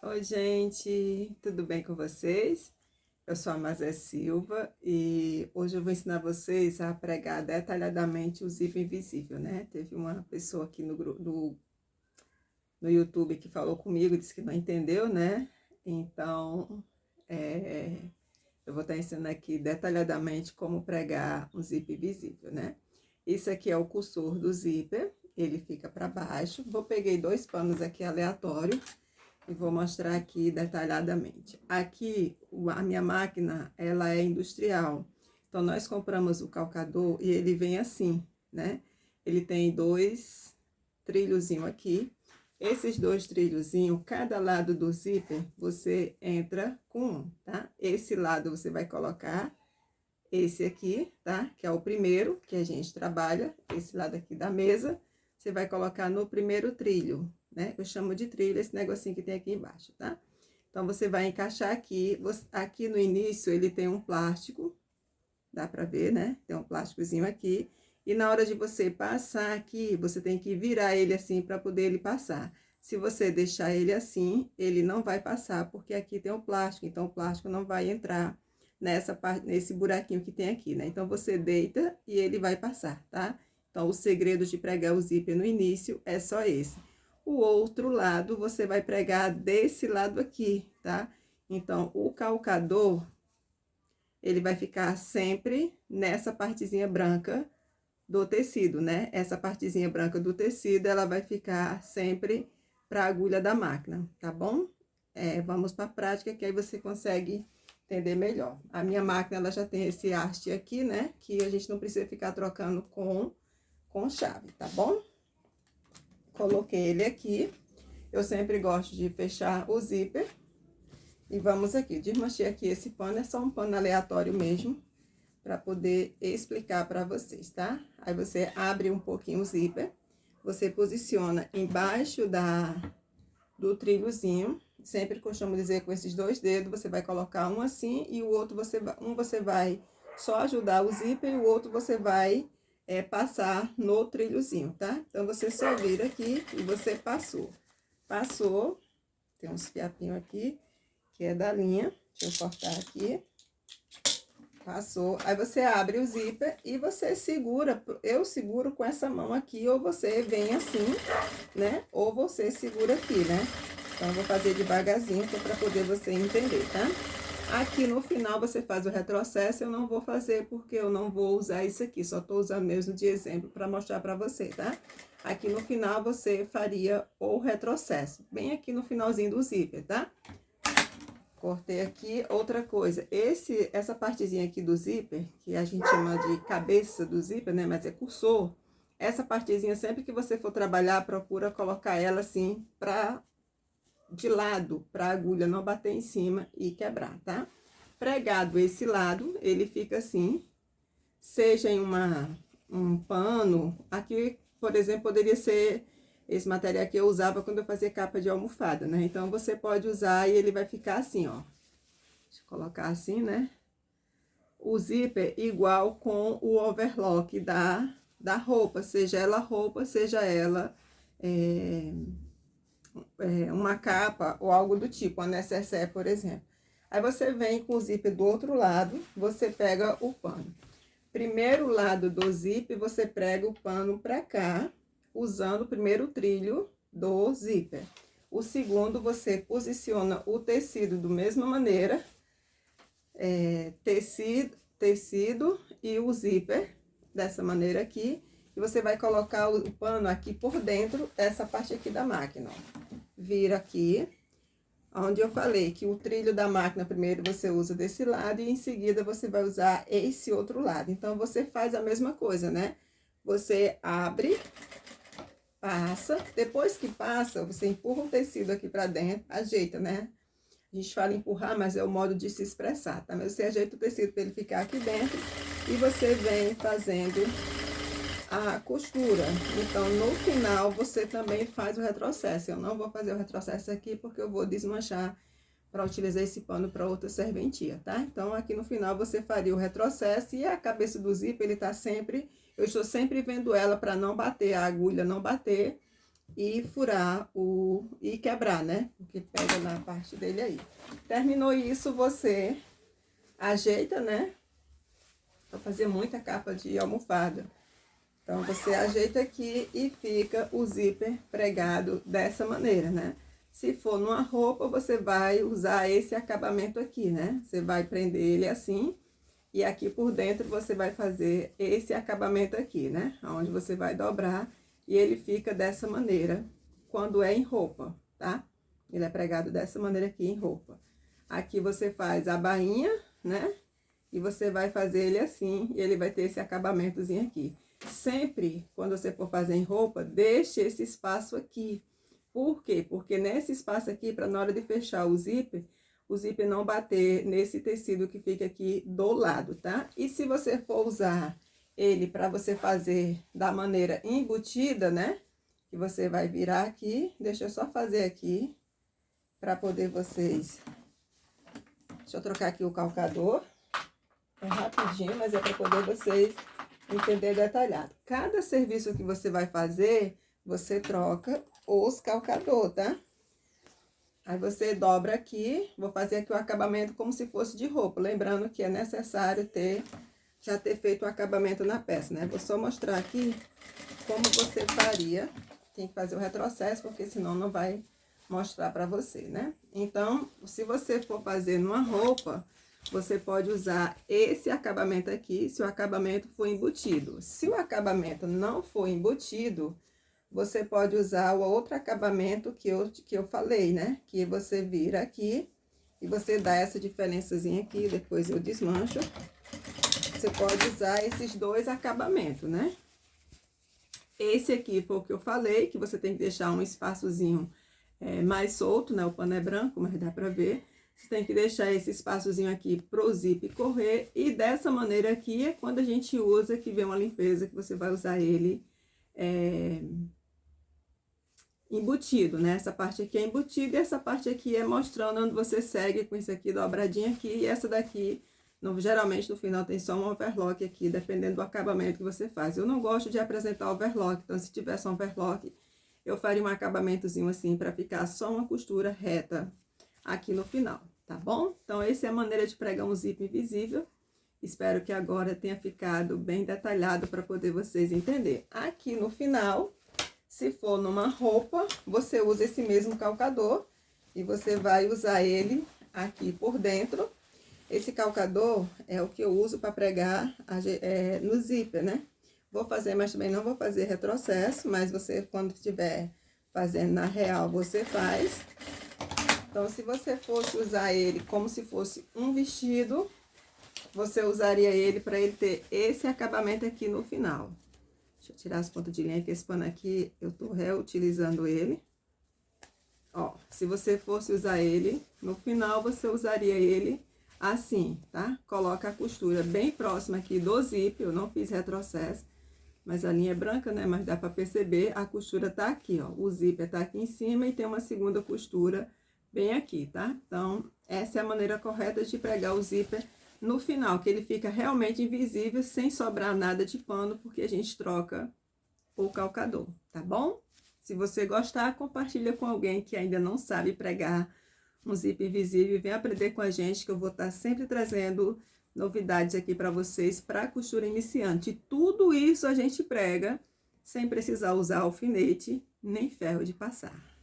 Oi, gente, tudo bem com vocês? Eu sou a Mazé Silva e hoje eu vou ensinar vocês a pregar detalhadamente o zíper invisível, né? Teve uma pessoa aqui no YouTube que falou comigo, disse que não entendeu, né? Então, é, eu vou estar ensinando aqui detalhadamente como pregar um zíper invisível, né? Isso aqui é o cursor do zíper, ele fica para baixo. Peguei dois panos aqui aleatórios e vou mostrar aqui detalhadamente. Aqui, a minha máquina, ela é industrial. Então, nós compramos o calcador e ele vem assim, né? Ele tem dois trilhozinhos aqui. Esses dois trilhozinhos, cada lado do zíper, você entra com um, tá? Esse lado você vai colocar esse aqui, tá? Que é o primeiro que a gente trabalha. Esse lado aqui da mesa, você vai colocar no primeiro trilho, né? Eu chamo de trilho esse negocinho que tem aqui embaixo, tá? Então, você vai encaixar aqui. Aqui no início, ele tem um plástico, dá pra ver, né? Tem um plásticozinho aqui. E na hora de você passar aqui, você tem que virar ele assim para poder ele passar. Se você deixar ele assim, ele não vai passar, porque aqui tem o plástico, então o plástico não vai entrar nessa parte, nesse buraquinho que tem aqui, né? Então, você deita e ele vai passar, tá? Então, o segredo de pregar o zíper no início é só esse. O outro lado, você vai pregar desse lado aqui, tá? Então, o calcador, ele vai ficar sempre nessa partezinha branca do tecido, né? Essa partezinha branca do tecido, ela vai ficar sempre para a agulha da máquina, tá bom? Vamos para a prática, que aí você consegue entender melhor. A minha máquina, ela já tem esse haste aqui, né? Que a gente não precisa ficar trocando com chave, tá bom? Coloquei ele aqui. Eu sempre gosto de fechar o zíper. E vamos aqui, desmanchei aqui esse pano, é só um pano aleatório mesmo, para poder explicar para vocês, tá? Aí você abre um pouquinho o zíper, você posiciona embaixo do trilhozinho, sempre costumo dizer com esses dois dedos, você vai colocar um assim e o outro você vai só ajudar o zíper e o outro você vai passar no trilhozinho, tá? Então, você só vira aqui e você passou. Passou, tem uns fiapinhos aqui, que é da linha, deixa eu cortar aqui. Passou, aí você abre o zíper e você segura, eu seguro com essa mão aqui, ou você vem assim, né? Ou você segura aqui, né? Então, eu vou fazer devagarzinho, que é pra poder você entender, tá? Aqui no final você faz o retrocesso, eu não vou fazer porque eu não vou usar isso aqui, só tô usando mesmo de exemplo para mostrar para você, tá? Aqui no final você faria o retrocesso, bem aqui no finalzinho do zíper, tá? Cortei aqui. Outra coisa, essa partezinha aqui do zíper, que a gente chama de cabeça do zíper, né? Mas é cursor. Essa partezinha, sempre que você for trabalhar, procura colocar ela assim, de lado, pra agulha não bater em cima e quebrar, tá? Pregado esse lado, ele fica assim, seja em um pano. Aqui, por exemplo, poderia ser esse material que eu usava quando eu fazia capa de almofada, né? Então, você pode usar e ele vai ficar assim, ó. Deixa eu colocar assim, né? O zíper igual com o overlock da roupa, seja ela uma capa ou algo do tipo, a necessaire, por exemplo. Aí, você vem com o zíper do outro lado, você pega o pano. Primeiro lado do zíper, você prega o pano pra cá, usando o primeiro trilho do zíper. O segundo, você posiciona o tecido da mesma maneira, tecido e o zíper, dessa maneira aqui. E você vai colocar o pano aqui por dentro, essa parte aqui da máquina, ó. Vira aqui, onde eu falei que o trilho da máquina, primeiro você usa desse lado e em seguida você vai usar esse outro lado. Então, você faz a mesma coisa, né? Você abre, passa, depois que passa, você empurra o tecido aqui pra dentro, ajeita, né? A gente fala empurrar, mas é o modo de se expressar, tá? Mas você ajeita o tecido para ele ficar aqui dentro e você vem fazendo a costura. Então, no final, você também faz o retrocesso. Eu não vou fazer o retrocesso aqui porque eu vou desmanchar para utilizar esse pano para outra serventia, tá? Então, aqui no final, você faria o retrocesso e a cabeça do zíper, ele tá sempre... Eu estou sempre vendo ela para não bater, a agulha não bater e furar e quebrar, né? Porque pega na parte dele aí. Terminou isso, você ajeita, né? Pra fazer muita capa de almofada. Então, você ajeita aqui e fica o zíper pregado dessa maneira, né? Se for numa roupa, você vai usar esse acabamento aqui, né? Você vai prender ele assim, e aqui por dentro você vai fazer esse acabamento aqui, né? Onde você vai dobrar e ele fica dessa maneira quando é em roupa, tá? Ele é pregado dessa maneira aqui em roupa. Aqui você faz a bainha, né? E você vai fazer ele assim, e ele vai ter esse acabamentozinho aqui. Sempre, quando você for fazer em roupa, deixe esse espaço aqui. Por quê? Porque nesse espaço aqui, para na hora de fechar o zíper não bater nesse tecido que fica aqui do lado, tá? E se você for usar ele para você fazer da maneira embutida, né? Que você vai virar aqui, deixa eu só fazer aqui, para poder vocês... Deixa eu trocar aqui o calcador. É rapidinho, mas é para poder vocês entenderem detalhado. Cada serviço que você vai fazer, você troca os calcador, tá? Aí você dobra aqui, vou fazer aqui o acabamento como se fosse de roupa. Lembrando que é necessário já ter feito o acabamento na peça, né? Vou só mostrar aqui como você faria. Tem que fazer o retrocesso, porque senão não vai mostrar pra você, né? Então, se você for fazer numa roupa, você pode usar esse acabamento aqui, se o acabamento for embutido. Se o acabamento não for embutido, você pode usar o outro acabamento que eu falei, né? Que você vira aqui e você dá essa diferençazinha aqui, depois eu desmancho. Você pode usar esses dois acabamentos, né? Esse aqui foi o que eu falei, que você tem que deixar um espaçozinho mais solto, né? O pano é branco, mas dá pra ver. Você tem que deixar esse espaçozinho aqui pro zíper correr. E dessa maneira aqui é quando a gente usa, que vem uma limpeza, que você vai usar ele embutido, né? Essa parte aqui é embutida e essa parte aqui é mostrando onde você segue com isso aqui dobradinho aqui. E essa daqui, geralmente no final tem só um overlock aqui, dependendo do acabamento que você faz. Eu não gosto de apresentar overlock, então se tivesse um overlock, eu faria um acabamentozinho assim para ficar só uma costura reta aqui no final, tá bom? Então, essa é a maneira de pregar um zíper invisível. Espero que agora tenha ficado bem detalhado para poder vocês entenderem. Aqui no final, se for numa roupa, você usa esse mesmo calcador e você vai usar ele aqui por dentro. Esse calcador é o que eu uso para pregar no zíper, né? Vou fazer, mas também não vou fazer retrocesso, mas você, quando estiver fazendo na real, você faz. Então, se você fosse usar ele como se fosse um vestido, você usaria ele para ele ter esse acabamento aqui no final. Deixa eu tirar as pontas de linha, que esse pano aqui eu tô reutilizando ele. Ó, se você fosse usar ele, no final você usaria ele assim, tá? Coloca a costura bem próxima aqui do zíper, eu não fiz retrocesso, mas a linha é branca, né? Mas dá pra perceber, a costura tá aqui, ó. O zíper tá aqui em cima e tem uma segunda costura bem aqui, tá? Então, essa é a maneira correta de pregar o zíper no final, que ele fica realmente invisível, sem sobrar nada de pano, porque a gente troca o calcador, tá bom? Se você gostar, compartilha com alguém que ainda não sabe pregar um zíper invisível. Vem aprender com a gente, que eu vou estar sempre trazendo novidades aqui para vocês, para costura iniciante. Tudo isso a gente prega sem precisar usar alfinete nem ferro de passar.